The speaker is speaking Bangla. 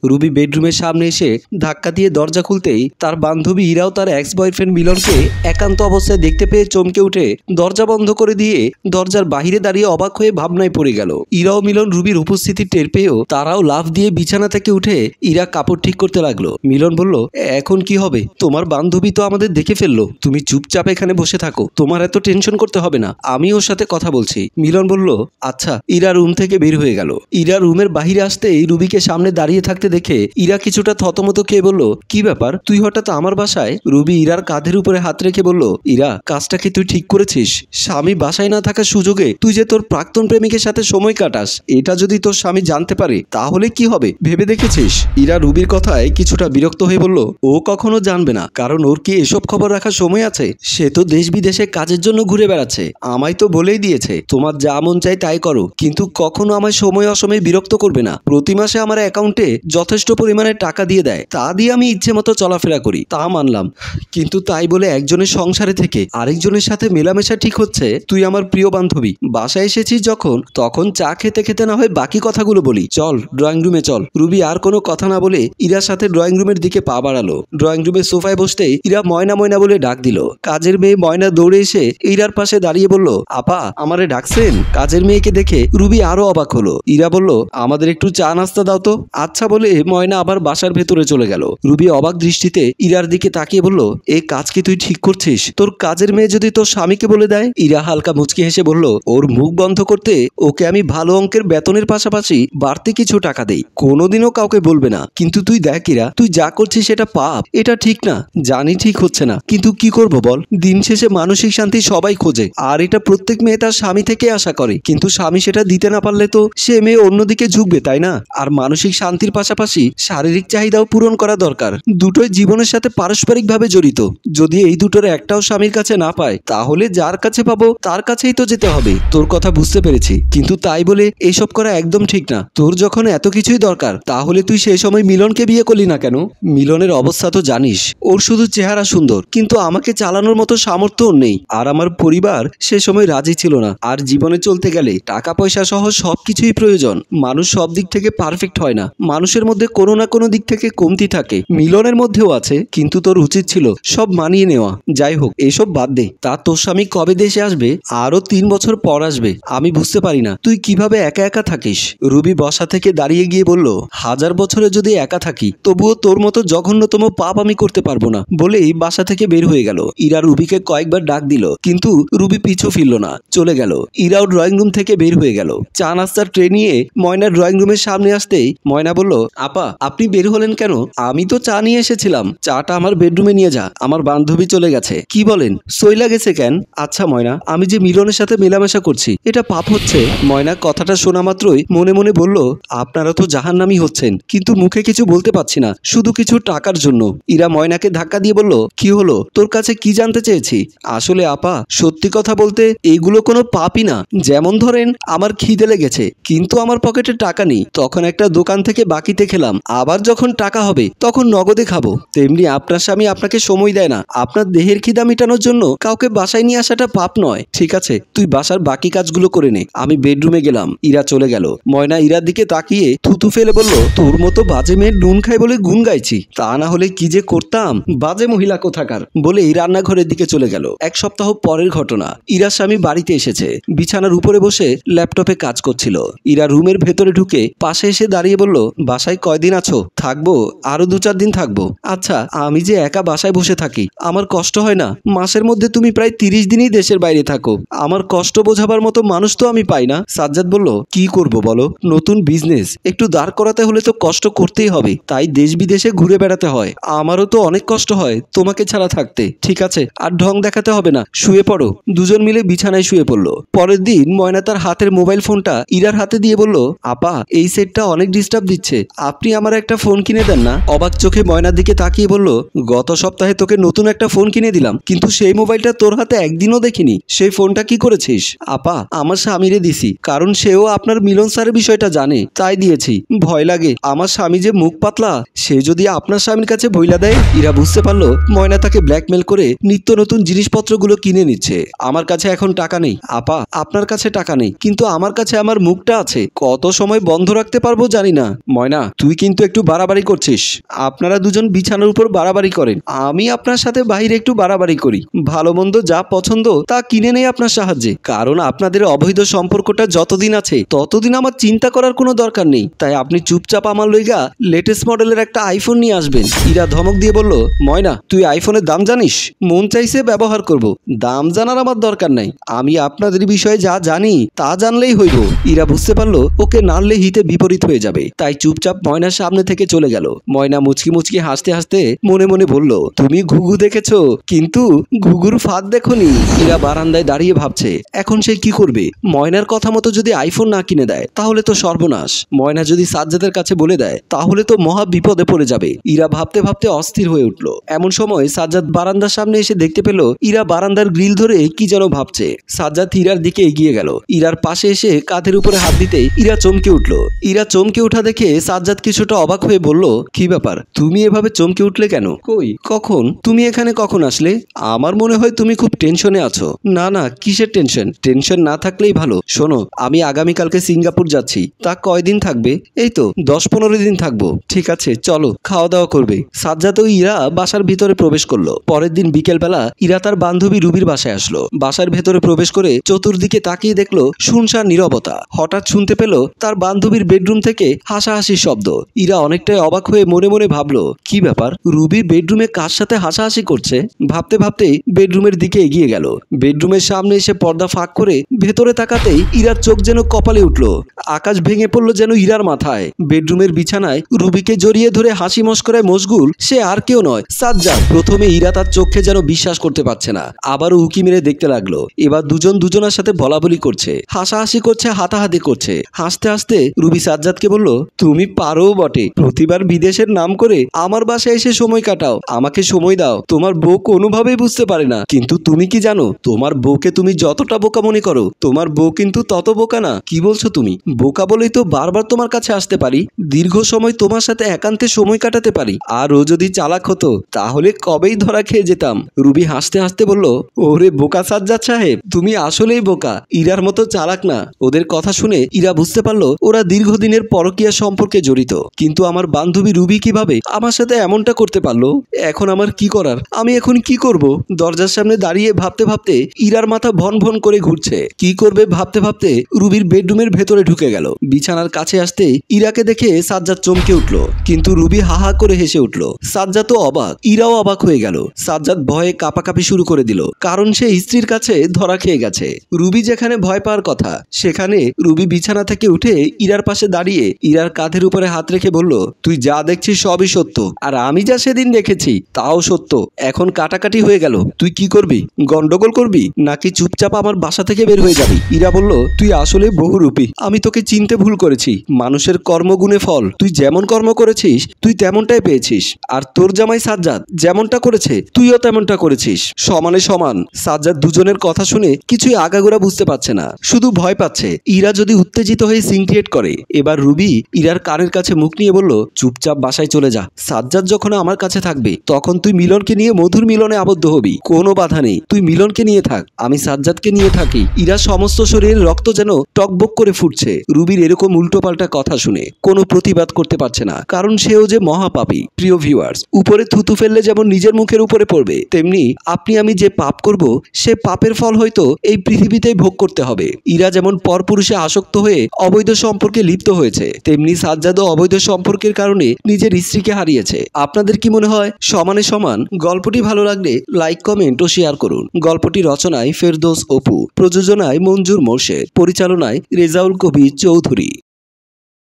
রুবি বেডরুমের সামনে এসে ধাক্কা দিয়ে দরজা খুলতেই তার বান্ধবী ইরাও তার এক্স বয়ফ্রেন্ড মিলনকে একান্ত অবস্থায় দেখতে পেয়ে চমকে উঠে দরজা বন্ধ করে দিয়ে দরজার বাহিরে দাঁড়িয়ে অবাক হয়ে ভাবনায় পড়ে গেল। ইরাও মিলন রুবির উপস্থিতি টের পেয়েও তারাও লাফ দিয়ে বিছানা থেকে উঠে ইরা কাপড় ঠিক করতে লাগলো। মিলন বলল, এখন কি হবে? তোমার বান্ধবী তো আমাদের দেখে ফেললো, তুমি চুপচাপ এখানে বসে থাকো, তোমার এত টেনশন করতে হবে না, আমি ওর সাথে কথা বলছি। মিলন বলল, আচ্ছা। ইরা রুম থেকে বের হয়ে গেল। ইরা রুমের বাহিরে আসতেই রুবিকে সামনে দাঁড়িয়ে থাকতে দেখে ইরা কিছুটা থতমত খেয়ে বলল, কি ব্যাপার, তুই হঠাৎ আমার বাসায়? রুবি ইরার কাঁধের উপরে হাত রেখে বলল, ইরা, কাজটা কি তুই ঠিক করেছিস? স্বামী বাসায় না থাকার সুযোগে তুই যে তোর প্রাক্তন প্রেমিকের সাথে সময় কাটাস, এটা যদি তোর স্বামী জানতে পারে তাহলে কি হবে ভেবে দেখেছিস? ইরা রুবির কথায় কিছুটা বিরক্ত হয়ে বলল, ও কখনো জানবে না, কারণ ওর কি এসব খবর রাখার সময় আছে? সে তো দেশ বিদেশে কাজের জন্য ঘুরে বেড়াচ্ছে। আমায় তো বলেই দিয়েছে, তোমার যা মন চাই তাই করো, কিন্তু কখনো আমায় সময় অসময়ে বিরক্ত করবে না। প্রতি মাসে আমার অ্যাকাউন্টে যথেষ্ট পরিমাণে টাকা দিয়ে দেয়, তা দিয়ে আমি ইচ্ছে মতো চলাফেরা করি, তা মানলাম, কিন্তু তাই বলে একজনের সংসারে থেকে আরেকজনের সাথে মেলামেশা ঠিক হচ্ছে? তুই আমার প্রিয় বান্ধবী, বাসায় এসেছিস যখন, তখন চা খেতে খেতে না হয় বাকি কথাগুলো বলি, চল ড্রয়িং রুমে চল। রুবি আর কোনো কথা না বলে ইরার সাথে ড্রয়িং রুমের দিকে পা বাড়ালো। ড্রয়িং রুমের সোফায় বসতেই ইরা ময়না ময়না বলে ডাক দিল। কাজের মেয়ে ময়না দৌড়ে এসে ইরার পাশে দাঁড়িয়ে বলল, আপা, আমারে ডাকছেন? কাজের মেয়েকে দেখে রুবি আরো অবাক হলো। ইরা বলল, আমাদের একটু চা নাস্তা দাও তো। আচ্ছা বলে ময়না আবার বাসার ভেতরে চলে গেল। রুবি অবাক দৃষ্টিতে ইরার দিকে তাকিয়ে বলল, এই কাজ কি তুই ঠিক করছিস? তোর কাজের মেয়ে যদি তোর স্বামীকে বলে দেয়? ইরা হালকা মুচকি হেসে বলল, ওর মুখ বন্ধ করতে ওকে আমি ভালো অঙ্কের বেতনের পাশাপাশি বাড়তি কিছু টাকা দেই, কোনোদিনও কাউকে বলবে না। কিন্তু তুই দেখ ইরা, তুই যা করছিস সেটা পাপ, এটা ঠিক না। জানি ঠিক হচ্ছে না, কিন্তু কি করব বল? দিন শেষে মানসিক শান্তি সবাই খোঁজে, আর এটা প্রত্যেক মেয়ে তার স্বামী থেকে আশা করে, কিন্তু স্বামী সেটা দিতে না পারলে তো সে মেয়ে অন্যদিকে ঝুঁকবে, তাই না? আর মানসিক শান্তির পাশাপাশি শারীরিক চাহিদাও পূরণ করা দরকার। দুটোই জীবনের সাথে পারস্পরিকভাবে জড়িত। যদি এই দুটোর একটাও স্বামীর কাছে না পায়, তাহলে যার কাছে পাবো তার কাছেই তো যেতে হবে। তোর কথা বুঝতে পেরেছি, কিন্তু তাই বলে এইসব করা একদম ঠিক না। তোর যখন এত কিছুই দরকার, তাহলে তুই সেই সময় মিলনকে বিয়ে করলি না কেন? মিলনের অবস্থা তো জানিস, ওর শুধু চেহারা সুন্দর, কিন্তু আমাকে চালানোর মতো সামর্থ্য নেই। আর আমার পরিবার সে সময় রাজি ছিল না। আর জীবনে চলতে গেলে টাকা পয়সা সহ সবকিছুই প্রয়োজন। মানুষ সব দিক থেকে পারফেক্ট হয় না, মানুষের মধ্যে কোনো না কোনো দিক থেকে কমতি থাকে। মিলনের মধ্যেও আছে, কিন্তু তোর উচিত ছিল সব মানিয়ে নেওয়া। যাই হোক, এসব বাদ দে। তা তোর স্বামী কবে দেশে আসবে? আরো 3 বছর পর আসবে। আমি বুঝতে পারি না তুই কিভাবে একা একা থাকিস। রুবি বসা থেকে দাঁড়িয়ে গিয়ে বলল, 1000 বছরে যদি একা থাকি, তবুও তোর মতো জঘন্যতম পাপ আমি করতে পারবো না, বলেই বাসা থেকে বের হয়ে গেল। ইরা রুবিকে কয়েকবার ডাক দিল, কিন্তু রুবি পিছু ফিরল না, চলে গেল। ইরাও ড্রয়িং রুম থেকে বের হয়ে গেল। চা নাস্তার ট্রে নিয়ে ময়না ড্রয়িং রুমের সামনে আসতেই ময়না বলল, আপা, আপনি বের হলেন কেন? আমি তো চা নিয়ে এসেছিলাম, চাটা আমার বেডরুমে নিয়ে যা, আমার বান্ধবী চলে গেছে। কি বলেন, সইলা গেছে কেন? আচ্ছা ময়না, আমি যে মিলনের সাথে মেলামেশা করছি, এটা পাপ হচ্ছে? ময়না কথাটা শোনা মাত্রই মনে মনে বলল, আপনারা তো জাহান্নামী হচ্ছেন, কিন্তু মুখে কিছু বলতে পারছি না, শুধু কিছু টাকার জন্য। ইরা ময়নাকে ধাক্কা দিয়ে বলল, কি হলো, তোর কাছে কি জানতে চেয়েছি? আসলে আপা, সত্যি কথা বলতে এইগুলো কোনো পাপই না। যেমন ধরেন, আমার খিদে লেগেছে, কিন্তু আমার পকেটে টাকা নেই, তখন একটা দোকান থেকে বাকিতে খেলাম। আবার যখন টাকা হবে তখন নগদে খাবো। তেমনি আপনার স্বামী আপনাকে সময় দেয় না, আপনার দেহের খিদা মেটানোর জন্য কাউকে বাসায় নিয়ে আসাটা পাপ নয়। ঠিক আছে, তুই বাসার বাকি কাজগুলো করে নে, আমি বেডরুমে গেলাম। ইরা চলে গেল। ময়না ইরার দিকে তাকিয়ে থুতু ফেলে বলল, তোর মতো বাজে মেয়ের নুন খাই বলে গুণ গাইছি, তা না হলে কি যে করতাম, বাজে মহিলা কোথাকার, বলে রান্নাঘরের দিকে চলে গেল। 1 সপ্তাহ পরের ঘটনা। ইরার স্বামী বাড়িতে এসেছে, বিছানার উপরে বসে ল্যাপটপে কাজ করছিল। ইরা রুমের ভেতরে ঢুকে পাশে এসে দাঁড়িয়ে বলল, বাসায় কয়দিন আছো? থাকবো, আরো 2-4 দিন থাকবো। আচ্ছা, আমি যে একা বাসায় বসে থাকি, আমার কষ্ট হয় না? মাসের মধ্যে তুমি প্রায় 30 দিনই দেশের বাইরে থাকো, আমার কষ্ট বোঝাবার মতো মানুষ তো আমি পাই না। সাজ্জাদ বলল, কি করব বলো, নতুন বিজনেস একটু দাঁড় করাতে হলে তো কষ্ট করতেই হবে, তাই দেশ বিদেশে ঘুরে বেড়াতে হয়। আমারও তো অনেক কষ্ট হয় তোমাকে ছাড়া থাকতে। ঠিক আছে, আর ঢং দেখাতে হবে না, শুয়ে পড়ো। দুজন মিলে বিছানায় শুয়ে পড়লো। পরের দিন ময়না তার হাতের মোবাইল ফোনটা ইরার হাতে দিয়ে বলল, আপা, এই সেটটা অনেক ডিস্টার্ব দিচ্ছে, আপনি আমার একটা ফোন কিনে দেন না? অবাক চোখে ময়নার দিকে তাকিয়ে বলল, গত সপ্তাহে তোকে নতুন একটা ফোন কিনে দিলাম, কিন্তু সেই মোবাইলটা তোর হাতে একদিনও দেখিনি, সেই ফোনটা কি করেছিস? আপা, আমার স্বামীরে দিছি, কারণ সেও আপনার মিলন স্যারের বিষয়টা জানে, তাই দিয়েছি। ভয় লাগে আমার স্বামী যে মুখ পাতলা, সে যদি আপনার স্বামীর কাছে বইলা দেয়। ইরা বুঝতে পারলো ময়না তাকে ব্ল্যাকমেল করে নিত্য নতুন জিনিসপত্রগুলো কিনে নিচ্ছে। আমার কাছে এখন টাকা নেই আপা, আপনার কাছে টাকা নেই, কিন্তু আমার কাছে আমার মুখটা আছে, কত সময় বন্ধ রাখতে পারবো জানি না। ময়না, তুই কিন্তু একটু বাড়াবাড়ি করছিস। আপনারা দুজন বিছানার উপর বাড়াবাড়ি করেন, আমি আপনার সাথে বাইরে একটু বাড়াবাড়ি করি। ভালো মন্দ যা পছন্দ তা কিনে নেই আপনার সাহায্যে, কারণ আপনাদের অবৈধ সম্পর্কটা যতদিন আছে ততদিন আমার চিন্তা করার কোনো দরকার নেই। তাই আপনি চুপচাপ আমার লইগা লেটেস্ট মডেলের একটা আইফোন নিয়ে আসবেন। ইরা ধমক দিয়ে বলল, ময়না তুই আইফোনের দাম জানিস? মন চাইছে ব্যবহার করব, দাম জানার আমার দরকার নাই। আমি আপনাদের বিষয়ে যা জানি তা জানলেই হইব। ইরা বুঝতে পারলো ওকে নাড়লে হিতে বিপরীত হয়ে যাবে, তাই চুপচাপ ময়নার সামনে থেকে চলে গেল। ময়না মুচকি মুচকি হাসতে হাসতে মনে মনে বলল, তুমি ঘুঘু দেখেছো কিন্তু ঘুঘুর ফাঁদ দেখোনি। ইরা বারান্দায় দাঁড়িয়ে ভাবছে এখন সে কি করবে। ময়নার কথা মতো যদি আইফোন না কিনে দেয় তাহলে তো সর্বনাশ। ময়না যদি সাজ্জাদের কাছে বলে দেয় তাহলে তো মহা বিপদে পড়ে যাবে। ইরা ভাবতে ভাবতে অস্থির হয়ে উঠল। এমন সময় সাজ্জাদ বারান্দার সামনে এসে দেখতে পেল ইরা বারান্দার গ্রিল ধরে কি যেন ভাবছে। সাজ্জাদ ইরার দিকে এগিয়ে গেল। ইরার পাশে এসে কাঁধের উপরে হাত দিতে ইরা চমকে উঠল। ইরা চমকে ওঠা দেখে সাজ্জাদ কিছুটা অবাক হয়ে বলল, কি ব্যাপার, তুমি এভাবে চমকে উঠলে কেন? কই, কখন? তুমি এখানে কখন আসলে? আমার মনে হয় তুমি খুব টেনশনে আছো। না না, কিসের টেনশন? টেনশন না থাকলেই ভালো। শোনো, আমি আগামীকালকে সিঙ্গাপুর যাচ্ছি। তা কয়দিন থাকবে? এই তো 10-15 দিন থাকবো। ঠিক আছে, চলো, খাওয়া দাওয়া করবে। সাজ্জাদ ও ইরা বাসার ভিতরে প্রবেশ করলো। পরের দিন বিকেলবেলা ইরা তার বান্ধবী রুবির বাসায় আসলো। বাসার ভেতরে প্রবেশ করে চতুর্দিকে তাকিয়ে দেখলো শুনশান নীরবতা। হঠাৎ শুনতে পেল তার বান্ধবীর বেডরুম থেকে হাসাহাসির শব্দ। ইরা অনেকটাই অবাক হয়ে মনে মনে ভাবলো, কি ব্যাপার, রুবি বেডরুমে কার সাথে হাসাহাসি করছে? ভাবতে ভাবতেই বেডরুমের দিকে এগিয়ে গেল। বেডরুমের সামনে এসে পর্দা ফাঁক করে ভেতরে তাকাতেই ইরার চোখ যেন কপালে উঠল। আকাশ ভেঙে পড়লো যেন ইরার মাথায়। বেডরুমের বিছানায় রুবিকে জড়িয়ে ধরে হাসি মস্করায় মশগুল সে আর কেউ নয়, সাজ্জাদ। প্রথমে ইরা তার চোখে যেন বিশ্বাস করতে পারছে না, আবারও উকি মেরে দেখতে লাগলো। এবার দুজন দুজনের সাথে বলাবলি করছে, হাসাহাসি করছে, হাতাহাতি করছে। হাসতে হাসতে রুবি সাজ্জাদকে বলল, তুমি পারো বটে, প্রতিবার বিদেশের নাম করে আমার বাসায় এসে সময় কাটাও। আমাকে সময় দাও। তোমার বউ কোনোভাবেই বুঝতে পারে না, কিন্তু তুমি কি জানো, তোমার বউকে তুমি যতটা বোকা মনে করো তোমার বউ কিন্তু তত বোকা না। কি বলছো তুমি? বোকা বলেই তো বারবার তোমার কাছে আসতে পারি, দীর্ঘ সময় তোমার সাথে একান্তে সময় কাটাতে পারি। আর ও যদি চালাক হতো তাহলে কবেই ধরা খেয়ে যেতাম। রুবি হাসতে হাসতে বলল, ওরে বোকা সাজ্জাদ সাহেব, তুমি আসলেই বোকা, ইরার মতো চালাক না। ওদের কথা শুনে ইরা বুঝতে পারলো ওরা দীর্ঘদিনের পরকীয়া সম্পর্কে জড়িত। কিন্তু আমার বান্ধবী রুবি কিভাবে আমার সাথে এমনটা করতে পারলো? এখন আমার কি করার? আমি এখন কি করব? দরজার সামনে দাঁড়িয়ে ভাবতে ভাবতে ইরার মাথা ভন ভন করে ঘুরছে। কি করবে ভাবতে ভাবতে রুবির বেডরুমের ভেতরে ঢুকে গেল। বিছানার কাছে আসতে ইরাকে দেখে সাজ্জাদ চমকে উঠল, কিন্তু রুবি হাহা করে হেসে উঠল। সাজ্জাদ তো অবাক, ইরাও অবাক হয়ে গেল। সাজ্জাদ ভয়ে কাঁপাকাঁপি শুরু করে দিল, কারণ সে স্ত্রীর কাছে ধরা খেয়ে গেছে। রুবি যেখানে ভয় পাওয়ার কথা সেখানে রুবি বিছানা থেকে উঠে ইরার পাশে দাঁড়িয়ে ইরার কাঁধের উপরে হাত রেখে বলল, তুই যা দেখছিস সবই সত্য, আর আমি যা সেদিন দেখেছি তাও সত্য। এখন কাটাকাটি হয়ে গেল, তুই কি করবি? গন্ডগোল করবি নাকি চুপচাপ আমার বাসা থেকে বের হয়ে যাবি? ইরা বলল, তুই আসলে বহুরূপী, আমি তোকে চিনতে ভুল করেছি। মানুষের কর্মগুণে ফল, তুই যেমন কর্ম করেছিস তুই তেমনটাই পেয়েছিস। আর তোর জামাই সাজ্জাদ যেমনটা করেছে তুইও তেমনটা করেছিস, সমানে সমান। সাজ্জাদ দুজনের কথা শুনে কিছুই আগাগোড়া বুঝতে পারছে না, শুধু ভয় পাচ্ছে ইরা যদি উত্তেজিত হয়ে সিন ক্রিয়েট করে। এবার রুবি ইরার কানের কাছে মুখ নিয়ে বলল, চুপচাপ বাসায় চলে যা। সাজ্জাদ যখন আমার কাছে থাকবে তখন তুই মিলনকে নিয়ে মধুর মিলনে আবদ্ধ হবি, কোনো বাধা নেই। তুই মিলনকে নিয়ে থাক, আমি সাজ্জাদকে নিয়ে থাকি। ইরার সমস্ত শরীরের রক্ত যেন টকবক করে ফুটছে। রুবির এরকম উল্টোপাল্টা কথা শুনে কোনো প্রতিবাদ করতে পারছে না, কারণ সেও যে মহাপাপী। প্রিয় ভিউয়ার্স, উপরে থুতু ফেললে যেমন নিজের মুখের উপরে পড়বে, তেমনি আপনি আমি যে পাপ করব সে পাপের ফল হয়তো এই পৃথিবীতেই ভোগ করতে হবে। ইরা যেমন পরপুরুষে আসক্ত হয়ে অবৈধ সম্পর্কে লিপ্ত হয়েছে, তেমনি সাজ্জাদও অবৈধ সম্পর্কের কারণে নিজের স্ত্রীকে হারিয়েছে। আপনাদের কি মনে হয় সমানে সমান? গল্পটি ভালো লাগলে লাইক, কমেন্ট ও শেয়ার করুন। গল্পটি রচনায় ফেরদৌস অপু, প্রযোজনায় মঞ্জুর মোর্শেদ, পরিচালনায় রেজাউল কবির চৌধুরী।